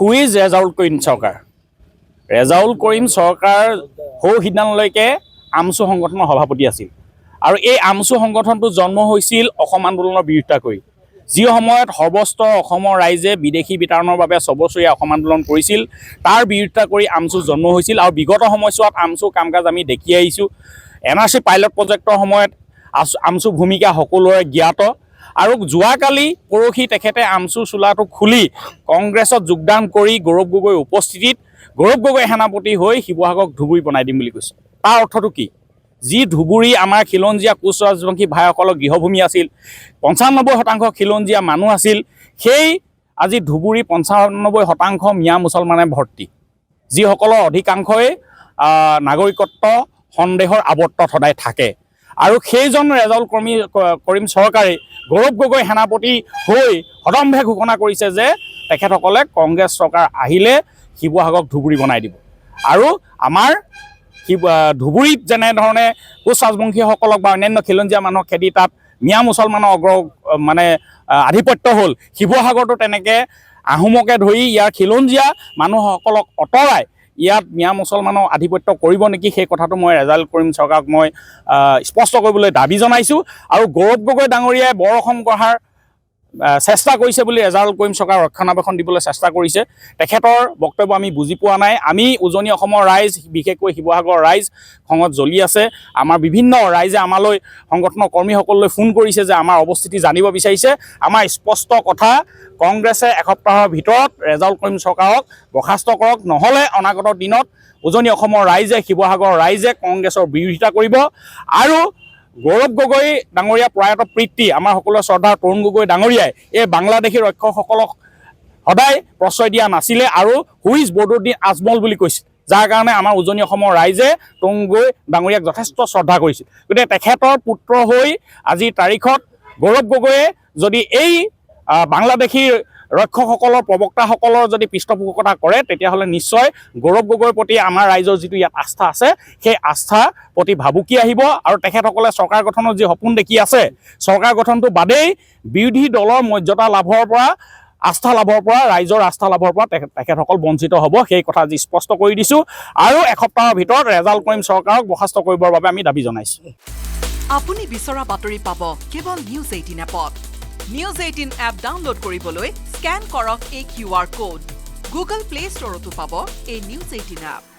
Who is Rezaul কৰিম চৰকাৰ? ৰেজাউল কৰিম চৰকাৰ সৌ সিদিনালৈকে আমছু সংগঠনৰ সভাপতি আছিল আৰু এই আমছু সংগঠনটো জন্ম হৈছিল অসম আন্দোলনৰ বিৰোধিতা কৰি, যি সময়ত সৰ্বস্ত্ৰ অসমৰ ৰাইজে বিদেশী বিতাড়নৰ বাবে ছবছৰীয়া অসম আন্দোলন কৰিছিল, তাৰ বিৰোধিতা কৰি আমছু জন্ম হৈছিল। আৰু বিগত সময়ছোৱাত আমছু কাম কাজ আমি দেখি আহিছোঁ। NRC পাইলট প্ৰজেক্টৰ সময়ত আমছু ভূমিকা সকলোৰে জ্ঞাত। আৰু যোৱাকালি পৰহি তেখেতে আমছু চোলাটো খুলি কংগ্ৰেছত যোগদান কৰি গৌৰৱ গগৈৰ উপস্থিতিত গৌৰৱ গগৈ সেনাপতি হৈ শিৱসাগৰক ধুবুৰী বনাই দিম বুলি কৈছে। তাৰ অৰ্থটো কি? যি ধুবুৰী আমাৰ খিলঞ্জীয়া কোচ ৰাজবংশী ভাইসকলৰ গৃহভূমি আছিল, 95% খিলঞ্জীয়া মানুহ আছিল, সেই আজি ধুবুৰী 95% মিয়া মুছলমানে ভৰ্তি, যিসকলৰ অধিকাংশই নাগৰিকত্ব সন্দেহৰ আৱৰ্তত সদায় থাকে। আৰু সেইজন ৰেজাউল কৰিম চৰকাৰে গৌৰৱ গগৈ সেনাপতি হৈ সদম্ভে ঘোষণা কৰিছে যে তেখেতসকলে কংগ্ৰেছ চৰকাৰ আহিলে শিৱসাগৰক ধুবুৰী বনাই দিব। আৰু আমাৰ ধুবুৰীত যেনেধৰণে কোচ ৰাজবংশীসকলক বা অন্যান্য খিলঞ্জীয়া মানুহক খেদি তাত মিয়া মুছলমানৰ আধিপত্য হ'ল, শিৱসাগৰতো তেনেকৈ আহোমকে ধৰি ইয়াৰ খিলঞ্জীয়া মানুহসকলক আঁতৰাই ইয়াত মিয়া মুছলমানৰ আধিপত্য কৰিব নেকি, সেই কথাটো মই ৰেজাউল কৰিম চৰকাৰক মই স্পষ্ট কৰিবলৈ দাবী জনাইছোঁ। আৰু গৌৰৱ গগৈ ডাঙৰীয়াই বৰ অসম গঢ়াৰ চেষ্টা কৰিছে বুলি ৰেজাউল কৰিম চৰকাৰ ৰক্ষণাবেক্ষণ দিবলৈ চেষ্টা কৰিছে। তেখেতৰ বক্তব্য আমি বুজি পোৱা নাই। আমি উজনি অসমৰ ৰাইজ, বিশেষকৈ শিৱসাগৰৰ ৰাইজ খঙত জ্বলি আছে। আমাৰ বিভিন্ন ৰাইজে আমালৈ সংগঠনৰ কৰ্মীসকললৈ ফোন কৰিছে যে আমাৰ অৱস্থিতি জানিব বিচাৰিছে। আমাৰ স্পষ্ট কথা, কংগ্ৰেছে এসপ্তাহৰ ভিতৰত ৰেজাউল কৰিম চৰকাৰক বৰ্খাস্ত কৰক, নহ'লে অনাগত দিনত উজনি অসমৰ ৰাইজে, শিৱসাগৰৰ ৰাইজে কংগ্ৰেছৰ বিৰোধিতা কৰিব। আৰু গৌৰৱ গগৈ ডাঙৰীয়া প্ৰয়াত পিতৃ আমাৰ সকলোৰে শ্ৰদ্ধাৰ তৰুণ গগৈ ডাঙৰীয়াই এই বাংলাদেশী ৰক্ষকসকলক সদায় প্ৰশ্ৰয় দিয়া নাছিলে আৰু হু ইজ বদৰুদ্দিন আজমল বুলি কৈছিল, যাৰ কাৰণে আমাৰ উজনি অসমৰ ৰাইজে তৰুণ গগৈ ডাঙৰীয়াক যথেষ্ট শ্ৰদ্ধা কৰিছিল। গতিকে তেখেতৰ পুত্ৰ হৈ আজিৰ তাৰিখত গৌৰৱ গগৈয়ে যদি এই বাংলাদেশী ৰক্ষকসকলৰ প্ৰবক্তাসকলৰ যদি পৃষ্ঠপোষকতা কৰে, তেতিয়াহ'লে নিশ্চয় গৌৰৱ গগৈৰ প্ৰতি আমাৰ ৰাইজৰ যিটো ইয়াত আস্থা আছে, সেই আস্থাৰ প্ৰতি ভাবুকি আহিব। আৰু তেখেতসকলে চৰকাৰ গঠনৰ যি সপোন দেখি আছে, চৰকাৰ গঠনটো বাদেই বিৰোধী দলৰ মৰ্যাদা লাভৰ পৰা, আস্থা লাভৰ পৰা, ৰাইজৰ আস্থা লাভৰ পৰা তেখেতসকল বঞ্চিত হ'ব। সেই কথা আজি স্পষ্ট কৰি দিছোঁ। আৰু এসপ্তাহৰ ভিতৰত ৰেজাউল কৰিম চৰকাৰক বৰ্খাস্ত কৰিবৰ বাবে আমি দাবী জনাইছোঁ। আপুনি বিচৰা বাতৰি পাব কেৱল নিউজ 18 এপত। নিউজ 18 এপ ডাউনলোড কৰিবলৈ স্কেন কৰক এই QR কোড। গুগল প্লে ষ্টৰতো পাব এই নিউজ 18 এপ।